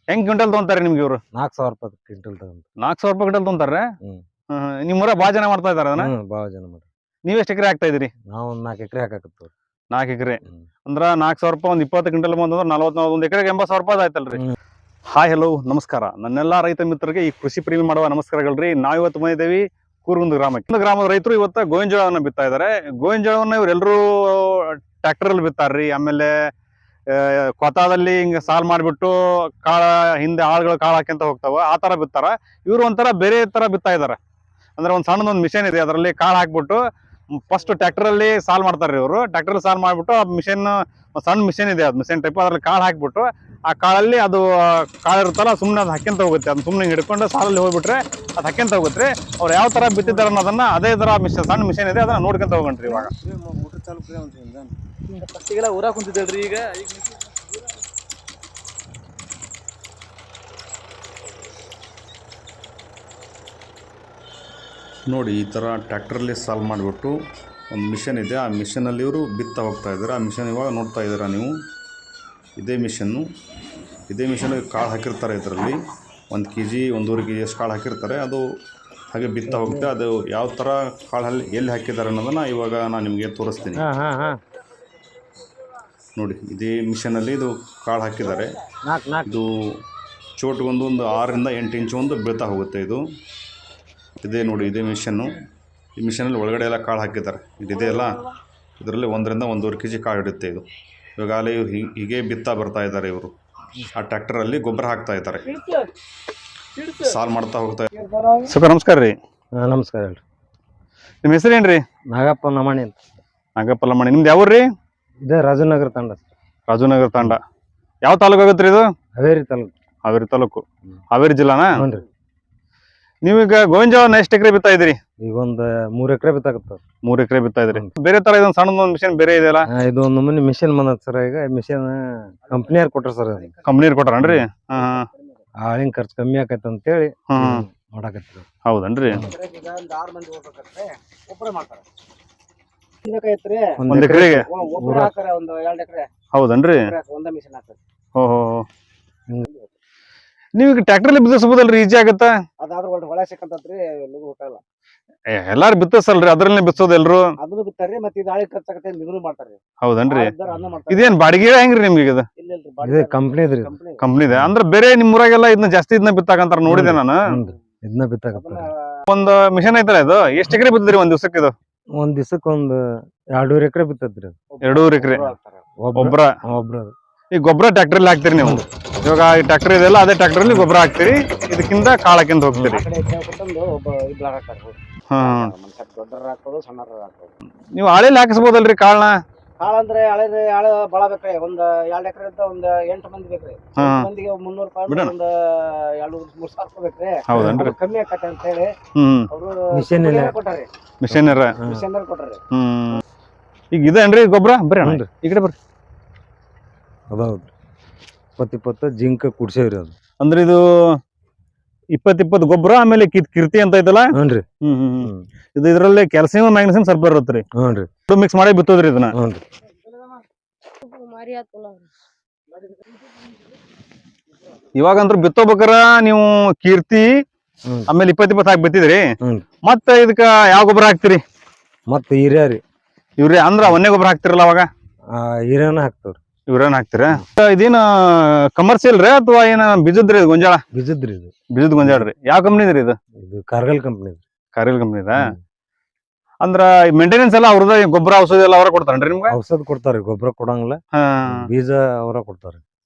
ಹೆಂಗ್ ಕ್ವಿಂಟಲ್ ತಗೊಂತಾರೆ ನಿಮ್ಗೆ ಇವ್ರು? 4,000 ರೂಪಾಯಿ ಕ್ವಿಂಟಲ್ ತಗೊಂಡು. 4,000 ರೂಪಾಯಿ ಕ್ವಿಂಟಲ್ ತಗೊಂತಾರೆ. ಹ್ಮ್. ನಿಮ್ಮೂರ ಬಾಳ ಜನ ಮಾಡ್ತಾ ಇದಾರ ಅದನ್ನ? ಭಾಳ ಜನ ಮಾಡ್ರಿ. ನೀವ್ ಎಷ್ಟ್ ಎಕರೆ ಹಾಕ್ತಾ ಇದೀರಿ? ನಾವು ಒಂದು 4 ಎಕರೆ ಹಾಕಾಕತ್ತೀವಿ. 4 ಎಕರೆ ಅಂದ್ರ 4,000 ರೂಪಾಯಿ ಒಂದ್ 20 ಕ್ವಿಂಟಲ್ ಬಂದ್ರೆ 40 ಒಂದ್ ಎಕರೆಗೆ 80,000 ರೂಪಾಯಿ ಆಯ್ತಲ್ರಿ. ಹಾಯ್ ಹಲೋ ನಮಸ್ಕಾರ ನನ್ನೆಲ್ಲಾ ರೈತ ಮಿತ್ರರಿಗೆ, ಈ ಕೃಷಿ ಪ್ರೇಮಿ ಮಾಡುವ ನಮಸ್ಕಾರಗಳ್ರಿ. ನಾವಿವತ್ತು ಬಂದಿದ್ದೇವಿ ಕೂರ್ಗುಂದ ಗ್ರಾಮಕ್ಕೆ. ಗ್ರಾಮದ ರೈತರು ಇವತ್ತ ಗೋವಿನ ಜೋಳವನ್ನ ಬಿತ್ತಾ ಇದಾರೆ. ಗೋವಿನ ಜೋಳವನ್ನ ಇವ್ರೆಲ್ಲರೂ ಟ್ರ್ಯಾಕ್ಟರ್ ಅಲ್ಲಿ ಬಿತ್ತಾರ್ರಿ. ಆಮೇಲೆ ಕೊತಾದಲ್ಲಿ ಹಿಂಗ ಸಾಲ್ ಮಾಡ್ಬಿಟ್ಟು ಕಾಳ ಹಿಂದೆ ಆಳುಗಳು ಕಾಳು ಹಾಕ್ಯಂತ ಹೋಗ್ತಾವ, ಆ ತರ ಬಿತ್ತಾರ. ಇವ್ರು ಒಂಥರ ಬೇರೆ ತರ ಬಿತ್ತಾ ಇದಾರೆ. ಅಂದ್ರೆ ಒಂದ್ ಸಣ್ಣದೊಂದು ಮಿಷನ್ ಇದೆ, ಅದರಲ್ಲಿ ಕಾಳು ಹಾಕ್ಬಿಟ್ಟು ಫಸ್ಟ್ ಟ್ರ್ಯಾಕ್ಟರ್ ಅಲ್ಲಿ ಸಾಲ್ ಮಾಡ್ತಾರ್ರಿ. ಇವರು ಟ್ರ್ಯಾಕ್ಟರ್ ಸಾಲ್ ಮಾಡ್ಬಿಟ್ಟು ಆ ಮಿಷನ್, ಸಣ್ಣ ಮಿಷನ್ ಇದೆ, ಅದು ಮಿಷನ್ ಟೈಪ್, ಅದ್ರಲ್ಲಿ ಕಾಳು ಹಾಕ್ಬಿಟ್ಟು ಆ ಕಾಳಲ್ಲಿ ಅದು ಕಾಳು ಇರುತ್ತಲ್ಲ ಸುಮ್ಮನೆ ಅದು ಹಾಕ್ಯಂತ ಹೋಗುತ್ತೆ. ಅದು ಸುಮ್ಮನೆ ಹಿಡ್ಕೊಂಡು ಸಾಲಲ್ಲಿ ಹೋಗ್ಬಿಟ್ರೆ ಅದು ಹಾಕ್ಯಂತ ಹೋಗುತ್ತೆ. ಅವ್ರು ಯಾವ ತರ ಬಿತ್ತಿದ್ದಾರೆ ಅನ್ನೋದನ್ನ ಅದೇ ತರ ಮಿಷನ್, ಸಣ್ಣ ಮಿಷನ್ ಇದೆ, ಅದನ್ನ ನೋಡ್ಕೊಂತ ಹೋಗಣ್ರಿ. ಇವಾಗ ಊರಾಗ ಕುಂತಿದ್ದಲ್ರಿ. ಈಗ ನೋಡಿ, ಈ ಥರ ಟ್ರ್ಯಾಕ್ಟ್ರಲ್ಲಿ ಸಾಲ್ ಮಾಡಿಬಿಟ್ಟು ಒಂದು ಮಿಷನ್ ಇದೆ, ಆ ಮಿಷನಲ್ಲಿ ಇವರು ಬಿತ್ತಾ ಹೋಗ್ತಾ ಇದ್ದಾರೆ. ಆ ಮಿಷನ್ ಇವಾಗ ನೋಡ್ತಾ ಇದ್ದೀರಾ ನೀವು. ಇದೇ ಮಿಷನ್ಗೆ ಕಾಳು ಹಾಕಿರ್ತಾರೆ. ಇದರಲ್ಲಿ 1 kg 1.5 kg ಅಷ್ಟು ಕಾಳು ಹಾಕಿರ್ತಾರೆ. ಅದು ಹಾಗೆ ಬಿತ್ತಾ ಹೋಗುತ್ತೆ. ಅದು ಯಾವ ಥರ ಕಾಳಲ್ಲಿ ಎಲ್ಲಿ ಹಾಕಿದ್ದಾರೆ ಅನ್ನೋದನ್ನು ಇವಾಗ ನಾನು ನಿಮಗೆ ತೋರಿಸ್ತೀನಿ. ನೋಡಿ, ಇದೇ ಮಿಷನಲ್ಲಿ ಇದು ಕಾಳು ಹಾಕಿದ್ದಾರೆ. ಇದು ಚೋಟ್ಗೊಂದು 6 ಇಂದ 8 ಇಂಚು ಒಂದು ಬೀಳ್ತಾ ಹೋಗುತ್ತೆ. ಇದೇ ನೋಡಿ, ಇದೇ ಮಿಷನ್ನು. ಈ ಮಿಷನಲ್ಲಿ ಒಳಗಡೆ ಎಲ್ಲ ಕಾಳು ಹಾಕಿದ್ದಾರೆ. ಇದಿದೆ ಅಲ್ಲ, ಇದರಲ್ಲಿ 1 ರಿಂದ 1.5 kg ಕಾಳು ಇಡುತ್ತೆ. ಇದು ಇವಾಗ ಅಲ್ಲಿ ಹೀಗೆ ಬಿತ್ತಾ ಬರ್ತಾ ಇದ್ದಾರೆ ಇವರು. ಆ ಟ್ರ್ಯಾಕ್ಟರಲ್ಲಿ ಗೊಬ್ಬರ ಹಾಕ್ತಾ ಇದ್ದಾರೆ, ಸಾಲ್ ಮಾಡ್ತಾ ಹೋಗ್ತಾ ಇದ್ದಾರೆ. ಸುಖ ನಮಸ್ಕಾರ ರೀ. ನಮಸ್ಕಾರ ಹೇಳ್ರಿ. ನಿಮ್ಮ ಹೆಸರೇನ್ರಿ? ನಾಗಪ್ಪ ನಮಣಿ ಅಂತ. ನಾಗಪ್ಪ ನಮಣಿ. ನಿಮ್ದು ಯಾವ್ರಿ? ಇದೇ ರಾಜನಗರ ತಾಂಡ. ರಾಜನಗರ ತಾಂಡ ಯಾವ ತಾಲೂಕು ಆಗುತ್ತೆ ರೀ ಇದು? ಹಾವೇರಿ ತಾಲೂಕು. ಹಾವೇರಿ ತಾಲೂಕು, ಹಾವೇರಿ ಜಿಲ್ಲಾನಾ? ಹ್ಞೂ. ನೀವೀಗ ಗೋವಿನ ಜೋಳ ಎಷ್ಟು ಎಕರೆ ಬಿತ್ತಾ ಇದ್ದೀರಿ? ಈಗ ಒಂದು 3 ಎಕರೆ ಬಿತ್ತಾಕತ್ತಾವ. 3 ಎಕರೆ ಬಿತ್ತಾ ಇದ್ರಿ. ಬೇರೆ ತರ ಇದೊಂದು ಸಣ್ಣದೊಂದು ಮಿಷನ್ ಬೇರೆ ಇದೆಯಲ್ಲ? ಇದು ಒಂದು ನಮೂನಿ ಮಿಷನ್ ಬಂದದ ಸರ್. ಈಗ ಮಿಷನ್ ಕಂಪ್ನಿಯವ್ರು ಕೊಟ್ರ ಸರ್. ಕಂಪ್ನಿಯವ್ರು ಕೊಟ್ಟಾರನ್ರಿ? ಆಳಿನ ಖರ್ಚು ಕಮ್ಮಿ ಆಕೈತೆ ಅಂತೇಳಿ ಮಾಡಾಕತ್ತೀವಿ. ಹೌದನ್ರಿ? ಒಂದ್ ಎಕರೆಗೆ ಹೌದನ್ರಿ? ಓಹೋ, ನೀವೀಗ ಟ್ರ್ಯಾಕ್ಟರ್ಲಿ ಬಿತ್ತಿಸಬಹುದಲ್ರಿ? ಈಜಿ ಆಗತ್ತ? ಎಲ್ಲಾರು ಬಿತ್ತಸಲ್ರಿ, ಅದ್ರಲ್ಲೇ ಬಿತ್ತೋದು ಎಲ್ರು? ಹೌದನ್ರಿ? ಇದೇನ್ ಬಾಡಿಗೆ ಹೆಂಗ್ರಿ ನಿಮ್ಗೆ? ಇದು ಕಂಪ್ನಿದೆ ಅಂದ್ರೆ ಬೇರೆ ನಿಮ್ ಊರಾಗೆಲ್ಲ ಇದನ್ನ ಜಾಸ್ತಿ ಇದನ್ನ ಬಿತ್ತಾಕಂತಾರ, ನೋಡಿದೆ ನಾನು. ಇದನ್ನ ಬಿತ್ತಾಕತ್ತಾರ. ಒಂದು ಮಿಷನ್ ಐತಲ್ಲ, ಇದು ಎಷ್ಟ್ ಎಕರೆ ಬಿತ್ತಿದ್ರಿ ಒಂದ್ ದಿವ್ಸಕ್ಕೆ? ಇದು ಒಂದ್ ದಿವ್ಸಕ್ಕೆ ಒಂದು 2.5 ಎಕರೆ ಬಿತ್ತದ್ರಿ. 2.5 ಎಕರೆ ಒಬ್ರ? ಈ ಗೊಬ್ಬರ ಟ್ರ್ಯಾಕ್ಟರ್ಲಿ ಹಾಕ್ತಿರಿ ನೀವು? ಇವಾಗ ಈ ಟ್ರ್ಯಾಕ್ಟರ್ ಇದೆಲ್ಲ, ಅದೇ ಟ್ರ್ಯಾಕ್ಟರ್ಲಿ ಗೊಬ್ಬರ ಹಾಕ್ತಿರಿ, ಇದಕ್ಕಿಂತ ಕಾಳು ಹಾಕ್ಯಂತ ಹೋಗ್ತೀರಿ. ನೀವು ಆಳೆಲ್ಲಿ ಹಾಕಿಸ್ಬೋದಲ್ರಿ ಕಾಳನ್ನ? ಕಾಳಂದ್ರೆ ಹಳೆ ಬಾಳ ಬೇಕ್ರಿ. ಒಂದ್ 2 ಎಕರೆ ಅಂತ ಒಂದ್ 8 ಮಂದಿ ಬೇಕ್ರಿ. ಮಂದಿಗೆ 300 ರೂಪಾಯಿ, ಒಂದ್ 2-3 ಸಾವಿರ ಬೇಕ್ರಿ. ಹೌದನ್ರಿ? ಕಮ್ಮಿ ಆಕತ್ತೆ ಅಂತ ಹೇಳಿ ಅವರು ಕೊಟ್ಟಾರಿ. ಮಿಷನರ ಕೊಟ್ಟಾರಿ. ಈಗ ಇದೇನ್ರಿ ಗೊಬ್ಬರ? ಬರ್ರಿ ಈ ಕಡೆ ಬರ್ರಿ. ಅದಾವ್ರಿ 20 ಜಿಂಕ್ ಕುಡ್ಸೇವ್ರಿ. ಅದು ಅಂದ್ರೆ ಇದು 20 ಗೊಬ್ಬರ, ಆಮೇಲೆ ಕಿರ್ತಿ ಅಂತ ಐತಲ್ಲ? ಹ್ಞೂನ್ರಿ. ಇದು ಇದ್ರಲ್ಲಿ ಕ್ಯಾಲ್ಸಿಯಂ ಮ್ಯಾಗ್ನೀಸಿಯಂ ಸ್ವಲ್ಪ ಇರುತ್ತ್ರಿ. ಹ್ಞೂನ್ರಿ. ಮಿಕ್ಸ್ ಮಾಡಿ ಬಿತ್ತೋದ್ರಿ ಇದನ್ನ? ಹ್ಞೂನ್ರಿ. ಇವಾಗಂತ್ರ ಬಿತ್ತೋಬೇಕಾರ ನೀವು ಕೀರ್ತಿ ಆಮೇಲೆ 20 ಹಾಕಿ ಬಿತ್ತಿದ್ರಿ. ಮತ್ತ ಇದಕ್ಕ ಯಾವ ಗೊಬ್ಬರ ಹಾಕ್ತಿರಿ? ಮತ್ತ ಯೂರಿಯಾ ರೀ. ಯೂರಿಯಾ ಅಂದ್ರ ಒನ್ನೆ ಗೊಬ್ಬರ ಹಾಕ್ತಿರಲ್ಲ ಅವಾಗ? ಯೂರಿಯಾನ ಹಾಕ್ತವ್ರಿ. ಯೂರಿಯಾನ ಹಾಕ್ತಿರ? ಇದೇನ ಕಮರ್ಷಿಯಲ್ ರೀ ಅಥವಾ ಏನ ಬೀಜದ್ರಿ? ಗೊಂಜಾಳ ಬೀಜದ್ರಿ. ಇದು ಬೀಜದ ಗೊಂಜಾಳ ರೀ. ಯಾವ ಕಂಪ್ನಿದ್ರಿ ಇದು? ಇದು ಕಾರ್ಗಲ್ ಕಂಪ್ನಿ. ಕಾರ್ಗಿಲ್ ಕಂಪ್ನಿದ? ಅಂದ್ರ ಮೇಂಟೆನೆನ್ಸ್ ಎಲ್ಲ ಅವ್ರದ? ಗೊಬ್ಬರ ಔಷಧಿ ಎಲ್ಲ ಅವರ ಕೊಡ್ತಾರನ್ರಿ ನಿಮ್ಗೆ? ಔಷಧ ಕೊಡ್ತಾರ, ಗೊಬ್ಬರ ಕೊಡಂಗಿಲ್ಲ. ಬೀಜ ಅವರ ಕೊಡ್ತಾರ.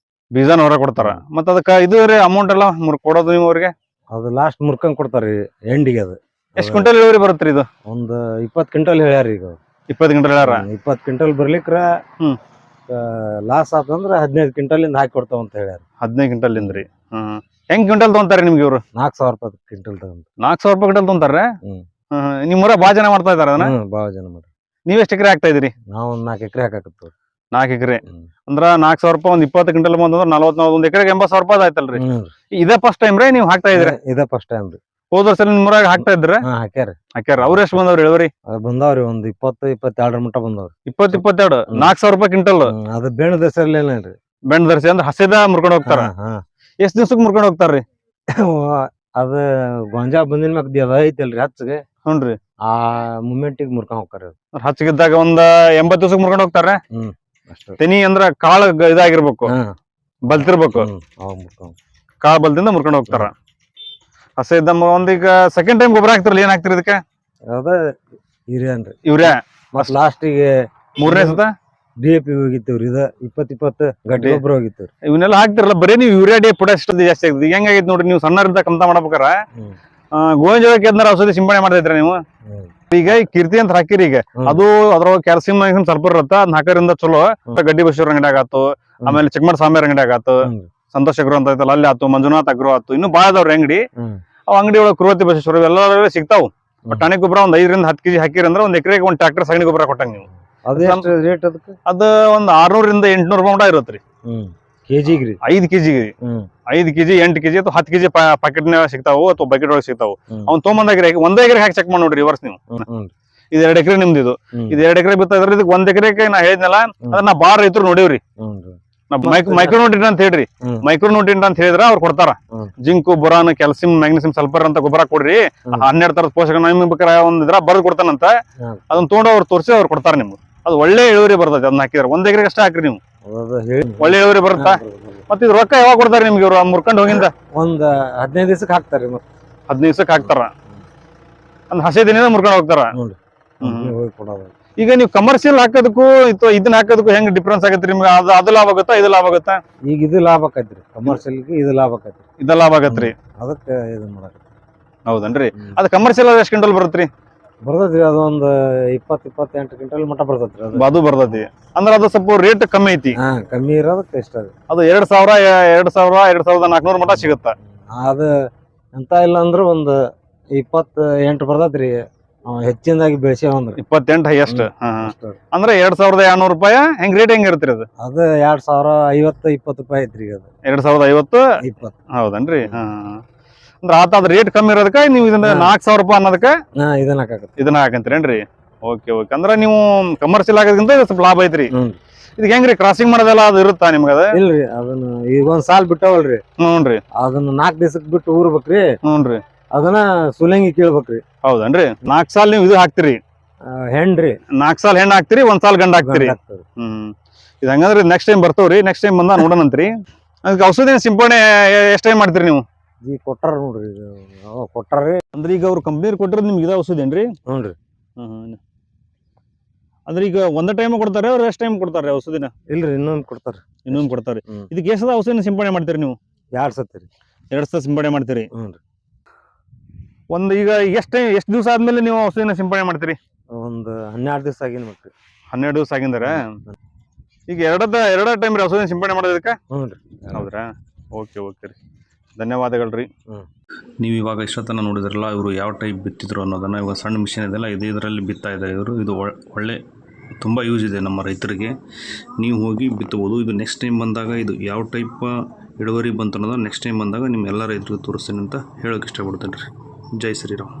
ಬೀಜನ ಅವರ ಕೊಡ್ತಾರ. ಮತ್ತ ಅದಕ್ಕ ಇದು ರೀ ಅಮೌಂಟ್ ಎಲ್ಲ ಕೊಡೋದು ನೀವು ಅವ್ರಿಗೆ? ಅದು ಲಾಸ್ಟ್ ಮುರ್ಕೊಂಡ್ ಕೊಡ್ತಾರಿ ಎಂಡಿಗೆ. ಅದು ಎಷ್ಟ್ ಕ್ವಿಂಟಲ್ ಇಳುವರಿ ಬರುತ್ತ್ರಿ ಇದು? ಒಂದ್ 20 ಕ್ವಿಂಟಲ್ ಹೇಳ್ಯಾರ. ಈಗ 20 ಕ್ವಿಂಟಲ್ ಹೇಳ್ಯಾರ? 20 ಕ್ವಿಂಟಲ್ ಬರ್ಲಿಕ್ರ ಲಾಸ್ ಆತಂದ್ರ 15 ಕ್ವಿಂಟಲ್ ಇಂದ ಹಾಕಿ ಕೊಡ್ತಾವ ಅಂತ ಹೇಳ್ಯಾರ. 15 ಕ್ವಿಂಟಲ್ ಇಂದ್ರಿ? ಹೆಂಗ್ ಕ್ವಿಂಟಲ್ ತಗೊಂತಾರೆ ನಿಮ್ಗೆ ಇವ್ರು? 4,000 ರೂಪಾಯಿ ಕ್ವಿಂಟಲ್ ತಗೊಂಡ್. 4,000 ರೂಪಾಯಿ ಕ್ವಿಂಟಲ್ ತಗೊಂತಾರ? ನಿಮ್ಮೂರ ಬಾಳ ಜನ ಮಾಡ್ತಾ ಇದಾರ ಅದನ್ನ? ಬಾಳ ಜನ ಮಾಡ್ರಿ. ನೀವ್ ಎಷ್ಟ್ ಎಕರೆ ಹಾಕ್ತಾ ಇದೀರಿ? ನಾವ್ 4 ಎಕರೆ ಹಾಕಾಕತ್ತೀವಿ. 4 ಎಕರೆ ಅಂದ್ರ 4,000 ರೂಪಾಯಿ ಒಂದ್ 20 ಕ್ವಿಂಟಲ್ ಬಂದಂದ್ರ 40 ಎಕರೆಗೆ 80,000 ರೂಪಾಯಿ ಆಯ್ತಲ್ರಿ? ಇದೇ ಫಸ್ಟ್ ಟೈಮ್ ರೀ ನೀವು ಹಾಕ್ತಾ ಇದ್ರಿ? ಇದೇ ಫಸ್ಟ್ ಟೈಮ್ ರೀ. ಹೋದ ವರ್ಷ ನಿಮ್ಮೂರಾಗ ಹಾಕ್ತಾ ಇದ್ರ? ಹಾಕ್ಯಾರ. ಅವ್ರ ಎಷ್ಟು ಬಂದವ್ರಿ ಇಳುವರಿ? ಬಂದಾವ್ರಿ ಒಂದ್ 20-22 ಮಟ್ಟ ಬಂದವ್ರಿ. 20-22 4,000 ರೂಪಾಯಿ ಕ್ವಿಂಟಲ್? ಅದು ಬೆಣ್ಣ ದಸರಿ ಏನ್ರಿ? ಬೆಣ್ಣ ದರ್ಸಿ ಅಂದ್ರೆ ಹಸಿದ ಮುರ್ಕೊಂಡು ಹೋಗ್ತಾರ? ಎಷ್ಟ್ ದಿವ್ಸಕ್ಕೆ ಮುರ್ಕೊಂಡ್ ಹೋಗ್ತಾರ್ರಿ? ಅದ ಗೊಂಜಾಳ ಬಂದಿನ ಮ್ಯಾಗ ಅದ ಐತಲ್ರಿ ಹಚ್ಚಗೆ ಹುನ್ರಿ. ಆ ಮೂಮೆಂಟಿಗೆ ಮುರ್ಕೊಂಡ್ ಹೋಗ್ತಾರ. ಹಚ್ಚಗಿದ್ದಾಗ ಒಂದ್ 80 ದಿವ್ಸಕ್ಕೆ ಮುರ್ಕೊಂಡ್ ಹೋಗ್ತಾರ. ಅಷ್ಟೇ. ತೆನಿ ಅಂದ್ರ ಕಾಳ ಇದಾಗಿರ್ಬೇಕು, ಬಲ್ತಿರ್ಬೇಕು. ಅವಾಗ ಮುರ್ಕೊಂಡ್ ಕಾಳ ಬಲ್ದಿಂದ ಮುರ್ಕೊಂಡ್ ಹೋಗ್ತಾರ. ಹಸ ಇದ್ದ ಒಂದೀಗ ಸೆಕೆಂಡ್ ಟೈಮ್ ಗೊಬ್ಬರ ಹಾಕ್ತಿರಲ್ಲ, ಏನ್ ಹಾಕ್ತಿರಿ ಇದಕ್ಕೆ? ಅದ ಹಿರಿಯನ್ರಿ ಇವ್ರ್ಯಾ ಮತ್ ಲಾಸ್ಟಿಗೆ ಮೂರನೇ ಸತ DAP ಹೋಗಿತ್ತವ್ರಿ. ಇದ 20 ಗಟ್ಟಿ ಗೊಬ್ಬರ ಹೋಗಿತ್ತವ್ರಿ. ಇವನ್ನೆಲ್ಲ ಹಾಕ್ತಿರಲ್ಲ, ಬರೀ ನೀವು ಯೂರಿಯಾ ಡಿ ಪುಡ ಎಷ್ಟು ಜಾಸ್ತಿ ಆಗ್ತದೆ. ಹೆಂಗಾಗೈತಿ ನೋಡ್ರಿ, ನೀವು ಸಣ್ಣರಿಂದ ಕಂತ ಮಾಡ್ಬೇಕಾರ ಗೋವಿನ ಜೋಳಕ್ಕೆ ಏನಾರ ಔಷಧಿ ಸಿಂಪಡಣೆ ಮಾಡ್ತಿದ್ರ ನೀವು? ಈಗ ಕೀರ್ತಿ ಅಂತ ಹಾಕಿರಿ. ಈಗ ಅದು ಅದ್ರೊಳಗೆ ಕ್ಯಾಲ್ಸಿಯಂ ಸ್ವಲ್ಪ ಇರತ್ತ. ಅದ್ ಹಾಕೋದ್ರಿಂದ ಚಲೋ. ಗಡ್ಡಿ ಬಸೂರ್ ಅಂಗಡಿ ಆಗತ್ತು, ಆಮೇಲೆ ಚಿಕ್ಕಮಠ ಸ್ವಾಮಿ ಅಂಗಡಿ ಆಗತ್ತು, ಸಂತೋಷ್ ಅಗ್ರೋ ಅಂತ ಐತಲ್ಲ ಅಲ್ಲಿ ಆತು, ಮಂಜುನಾಥ್ ಅಗ್ರೋ ಆತು, ಇನ್ನು ಬಾಳ ಅದಾವ್ರಿ ಅಂಗಡಿ. ಅವ್ ಅಂಗಡಿ ಒಳಗೆ ಕೃವತಿ ಬಸೇಶ್ವರ ಎಲ್ಲರೂ ಸಿಗ್ತಾವ್. ಟಾಣಿ ಗೊಬ್ಬರ ಒಂದ್ 5 ರಿಂದ 10 kg ಹಾಕಿರಿ ಅಂದ್ರೆ ಒಂದ್ ಎಕರೆಗೆ ಒಂದ್ ಟ್ರಾಕ್ಟರ್ ಸಗಣಿ ಗೊಬ್ಬರ ಕೊಟ್ಟಂಗ ನೀವು. ಅದೇಷ್ಟು ರೇಟ್ ಅದಕ್ಕೆ? ಅದ ಒಂದ್ 600 ರಿಂದ 800 ರೂಪಾಯಿ ಮಟ ಇರತ್ರಿ. ಕೆಜಿಗ್ರಿ 5 kg 5 kg 8 kg ಅಥವಾ 10 kg ಪಾಕೆಟ್ ಸಿಗ್ತಾವು ಅಥವಾ ಬಕೆಟ್ ಒಳಗೆ ಸಿಗ್ತಾವು. ಅವ್ನ್ ತೊಗೊಂಬಂದಾಗ್ರಿ ಒಂದೇ ಎಕರೆ ಹಾಕಿ ಚೆಕ್ ಮಾಡಿ ನೋಡ್ರಿ ವರ್ಷ ನೀವು. ಇದು 2 ಎಕರೆ ನಿಮ್ದು. ಇದು 2 ಎಕರೆ ಬಿತ್ತ ಇದ್ರಿ. ಇದಕ್ಕೆ 1 ಎಕರೆಗೆ ನಾ ಹೇಳಿದ್ನಲ್ಲ, ಅದನ್ನ ಬಾಳ ರೈತರು ನೋಡಿವ್ರಿ. ಮೈಕ್ರೋನ್ಯೂಟ್ರಿಯೆಂಟ್ ಅಂತ ಹೇಳ್ರಿ. ಮೈಕ್ರೋನ್ಯೂಟ್ರಿಯೆಂಟ್ ಅಂತ ಹೇಳಿದ್ರ ಅವ್ರು ಕೊಡ್ತಾರ. Zinc, boron, calcium, magnesium, sulphur ಅಂತ ಗೊಬ್ಬರ ಕೊಡ್ರಿ. 12 ತರದ ಪೋಷಕ ಬೇಕಾರೆ ಒಂದ್ ಇದ್ರ ಬರ್ದು ಕೊಡ್ತಾನಂತ. ಅದನ್ನ ತೊಗೊಂಡು ಅವ್ರು ತೋರಿಸಿ ಅವ್ರು ಕೊಡ್ತಾರ ನಿಮ್ಗೆ. ಅದು ಒಳ್ಳೆ ಇಳುವರಿ ಬರ್ತೈತಿ. ಅದನ್ನ ಹಾಕಿದ್ರೆ 1 ಎಕರೆಗೆ ಅಷ್ಟೇ ಹಾಕ್ರಿ ನೀವು, ಒಳ್ಳೆ ಇಳುವರಿ ಬರುತ್ತಾ. ಮತ್ತೆ ಇದು ರೊಕ್ಕ ಯಾವಾಗ ಕೊಡ್ತಾರ ನಿಮ್ಗೆ ಇವ್ರು ಮುರ್ಕೊಂಡ್ ಹೋಗಿಂದ? ಒಂದ್ 15 ದಿವಸಕ್ಕೆ ಹಾಕ್ತಾರಿ. 15 ದಿವಸಕ್ಕೆ ಹಾಕ್ತಾರ. ಅಂದ್ ಹಸಿ ದಿನದ ಮುರ್ಕೊಂಡ್ ಹೋಗ್ತಾರ. ಈಗ ನೀವು ಕಮರ್ಷಿಯಲ್ ಹಾಕೋದಕ್ಕೂ ಇದನ್ನ ಹಾಕೋದಕ್ಕೂ ಹೆಂಗ್ ಡಿಫ್ರೆನ್ಸ್ ಆಗತ್ರಿ ನಿಮ್ಗೆ? ಅದು ಲಾಭ ಆಗುತ್ತಾ, ಇದು ಲಾಭ ಆಗುತ್ತಾ? ಈಗ ಇದು ಲಾಭ ಆಕೈತ್ರಿ. ಕಮರ್ಷಿಯಲ್ಗೆ ಇದು ಲಾಭ ಆಕೈತ್ರಿ. ಇದ ಲಾಭ ಆಗತ್ರಿ. ಅದಕ್ಕೆ ಇದನ್ನ ಮಾಡಕತ್ರಿ. ಹೌದನ್ರಿ. ಅದ್ ಕಮರ್ಷಿಯಲ್ ಎಷ್ಟು ಕ್ವಿಂಟಲ್ ಬರುತ್ತ್ರಿ? ಬರ್ತೈತ್ರಿ. ಅದೊಂದ್ 20-28 ಕ್ವಿಂಟಲ್ ಮಟ್ಟ ಬರ್ತೈತ್ರಿ. ಅದು ಬರ್ತೈತಿ ಅಂದ್ರೆ ಅದು ಸ್ವಲ್ಪ ರೇಟ್ ಕಮ್ಮಿ ಐತಿ. ಕಮ್ಮಿ ಇರೋದಕ್ಕೆ ಇಷ್ಟ ಅದು. ಅದು 2,400 ಮಟ ಸಿಗುತ್ತ. ಅದು ಎಂತ ಇಲ್ಲ ಅಂದ್ರ ಒಂದ್ 28 ಬರ್ತೈತ್ರಿ. ಹೆಚ್ಚಿನದಾಗಿ ಬೆಳೆಸ್ಯಾವ ಅಂದ್ರ 28 ಹೈಯೆಸ್ಟ್. ಅಂದ್ರೆ 2,200 ರೂಪಾಯಿ. ಹೆಂಗ್ ರೇಟ್ ಹೆಂಗ್ ಇರ್ತೀರಿ ಅದು? ಅದು 2,050-20 ರೂಪಾಯಿ ಐತ್ರಿ. ಅದು 2,050-20. ಹೌದನ್ರಿ. ಅಂದ್ರೆ ಅದ್ ರೇಟ್ ಕಮ್ಮಿ ಇರೋದಕ್ಕ ನೀವು ಇದನ್ನ 4,000 ರೂಪಾಯಿ ಅನ್ನೋದಕ್ಕ ಇದನ್ನ ಹಾಕಂತೀರೇನ್ರಿ? Okay okay. ಅಂದ್ರೆ ನೀವು ಕಮರ್ಷಿಯಲ್ ಆಗೋದ್ಕಿಂತ ಇದು ಸ್ವಲ್ಪ ಲಾಭ ಐತ್ರಿ. ಇದಕ್ಕೆ ಹೆಂಗ್ರಿ ಕ್ರಾಸಿಂಗ್ ಮಾಡೋದೆಲ್ಲ ಅದು ಇರುತ್ತಾ ನಿಮ್ಗೆ? ಅದ ಇಲ್ರಿ. ಅದನ್ನ ಈಗ ಒಂದ್ ಸಾಲ್ ಬಿಟ್ಟಾವಲ್ರಿ. ಹ್ಞೂನ್ರಿ. ಅದನ್ನ 4 ದಿವಸಕ್ಕೆ ಬಿಟ್ಟು ಊರ್ಬೇಕ್ರಿ. ಹ್ಞೂನ್ರಿ. ಅದನ್ನ ಸುಲಂಗಿ ಕೀಳ್ಬೇಕ್ರಿ. ಹೌದನ್ರಿ. 4 ಸಾಲ್ ನೀವು ಇದು ಹಾಕ್ತಿರಿ ಹೆಣ್ರಿ. 4 ಸಾಲ್ ಹೆಣ್ಣು ಹಾಕ್ತಿರಿ, 1 ಸಾಲ್ ಗಂಡ ಹಾಕ್ತಿರಿ. ಇದು ಹಂಗಂದ್ರೆ ನೆಕ್ಸ್ಟ್ ಟೈಮ್ ಬರ್ತವ್ರಿ. ನೆಕ್ಸ್ಟ್ ಟೈಮ್ ಬಂದ ನೋಡೋಣಂತ್ರಿ. ಅದಕ್ಕೆ ಔಷಧಿ ಸಿಂಪಡಣೆ ಎಷ್ಟ್ ಟೈಮ್ ಮಾಡ್ತೀರಿ ನೀವು? ಈಗ ಕೊಟ್ಟಾರ ನೋಡ್ರಿ. ಕೊಟ್ಟಾರಿ ಅಂದ್ರೆ ಈಗ ಅವ್ರ ಕಂಪ್ನಿ ಕೊಟ್ಟಿರೋದು ನಿಮ್ಗೆ ಇದ ಔಷಧಿ ಏನ್ರಿ? ಹ್ಞೂನ್ರಿ. ಅಂದ್ರೆ ಈಗ ಒಂದ ಟೈಮ್ ಕೊಡ್ತಾರೆ ಅವ್ರು? ಎಷ್ಟು ಟೈಮ್ ಕೊಡ್ತಾರೆ ಔಷಧಿನ? ಇಲ್ರಿ, ಇನ್ನೊಂದು ಕೊಡ್ತಾರ. ಇನ್ನೊಂದು ಕೊಡ್ತಾರೆ. ಇದಕ್ಕೆ ಎಷ್ಟದ ಔಷಧಿನ ಸಿಂಪಡಣೆ ಮಾಡ್ತೀರಿ ನೀವು? 2 ಸತಿ ರೀ. 2 ಸಲ ಸಿಂಪಡಣೆ ಮಾಡ್ತೀರಿ. ಹ್ಞೂನ್ರಿ. ಒಂದು ಈಗ ಎಷ್ಟು ದಿವಸ ಆದ್ಮೇಲೆ ನೀವು ಔಷಧಿನ ಸಿಂಪಡಣೆ ಮಾಡ್ತೀರಿ? ಒಂದು 12 ದಿವಸ ಆಗಿನ ಮಕ್ರಿ. 12 ದಿವಸ ಆಗಿಂದಾರ? ಈಗ ಎರಡ ಟೈಮ್ ರೀ ಔಷಧಿ ಸಿಂಪಡಣೆ ಮಾಡೋದಕ್ಕೆ? ಹ್ಞೂನ್ರಿ. ಹೌದ್ರಾ? ಓಕೆ ಓಕೆ ರೀ. ಧನ್ಯವಾದಗಳು ರೀ. ನೀವು ಇವಾಗ ಇಷ್ಟೊತ್ತನ ನೋಡಿದ್ರಲ್ಲ, ಇವರು ಯಾವ ಟೈಪ್ ಬಿತ್ತಿದ್ರು ಅನ್ನೋದನ್ನು. ಇವಾಗ ಸಣ್ಣ ಮಿಷಿನ್ ಇದೆಲ್ಲ ಇದರಲ್ಲಿ ಬಿತ್ತಾ ಇದೆ ಇವರು. ಇದು ಒಳ್ಳೆ ತುಂಬ ಯೂಸ್ ಇದೆ ನಮ್ಮ ರೈತರಿಗೆ. ನೀವು ಹೋಗಿ ಬಿತ್ತಬೋದು. ಇದು ನೆಕ್ಸ್ಟ್ ಟೈಮ್ ಬಂದಾಗ ಇದು ಯಾವ ಟೈಪ್ ಇಳುವರಿ ಬಂತು ಅನ್ನೋದು ನೆಕ್ಸ್ಟ್ ಟೈಮ್ ಬಂದಾಗ ನಿಮ್ಮ ಎಲ್ಲ ರೈತರಿಗೆ ತೋರಿಸ್ತೀನಿ ಅಂತ ಹೇಳೋಕೆ ಇಷ್ಟಪಡ್ತೇನೆ ರೀ. ಜೈ ಶ್ರೀರಾಮ್.